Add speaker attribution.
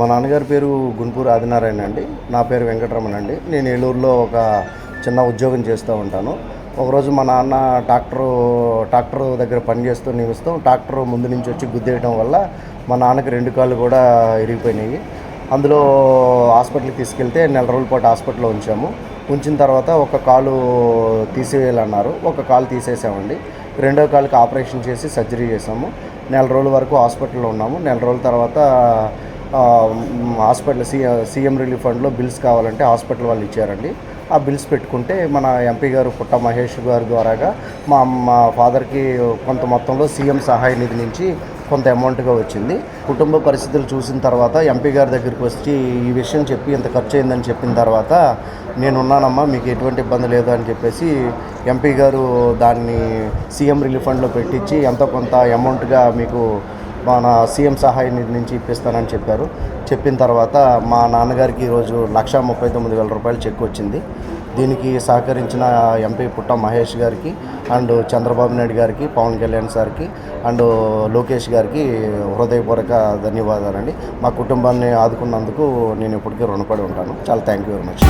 Speaker 1: మా నాన్నగారి పేరు గుంటూరు ఆదినారాయణ అండి. నా పేరు వెంకటరమణ అండి. నేను ఏలూరులో ఒక చిన్న ఉద్యోగం చేస్తూ ఉంటాను. ఒకరోజు మా నాన్న ట్రాక్టర్ దగ్గర పనిచేస్తూ నిమిస్తాం ట్రాక్టర్ ముందు నుంచి వచ్చి గుద్దేయడం వల్ల మా నాన్నకి 2 కాళ్ళు కూడా ఇరిగిపోయినాయి. అందులో హాస్పిటల్కి తీసుకెళ్తే నెల రోజుల పాటు హాస్పిటల్లో ఉంచిన తర్వాత ఒక కాలు తీసేయాలన్నారు. ఒక కాలు తీసేసామండి. రెండో కాలుకి ఆపరేషన్ చేసి సర్జరీ చేసాము. నెల రోజుల వరకు హాస్పిటల్లో ఉన్నాము. నెల రోజుల తర్వాత హాస్పిటల్ సీఎం రిలీఫ్ ఫండ్లో బిల్స్ కావాలంటే హాస్పిటల్ వాళ్ళు ఇచ్చారండి. ఆ బిల్స్ పెట్టుకుంటే మన ఎంపీ గారు పుట్ట మహేష్ గారి ద్వారాగా మా ఫాదర్కి కొంత మొత్తంలో సీఎం సహాయ నిధి నుంచి కొంత అమౌంట్గా వచ్చింది. కుటుంబ పరిస్థితులు చూసిన తర్వాత ఎంపీ గారి దగ్గరికి వచ్చి ఈ విషయం చెప్పి ఇంత ఖర్చు అయిందని చెప్పిన తర్వాత నేనున్నానమ్మా, మీకు ఎటువంటి ఇబ్బంది లేదు అని చెప్పేసి ఎంపీ గారు దాన్ని సీఎం రిలీఫ్ ఫండ్లో పెట్టించి ఎంతో కొంత అమౌంట్గా మీకు మన సీఎం సహాయ నిధి నుంచి ఇప్పిస్తానని చెప్పారు. చెప్పిన తర్వాత మా నాన్నగారికి ఈరోజు 1,39,000 రూపాయలు చెక్ వచ్చింది. దీనికి సహకరించిన ఎంపీ పుట్ట మహేష్ గారికి అండ్ చంద్రబాబు నాయుడు గారికి, పవన్ కళ్యాణ్ సార్కి అండ్ లోకేష్ గారికి హృదయపూర్వక ధన్యవాదాలండి. మా కుటుంబాన్ని ఆదుకున్నందుకు నేను ఎప్పటికీ రుణపడి ఉంటాను. చాలా థ్యాంక్ యూ వెరీ మచ్.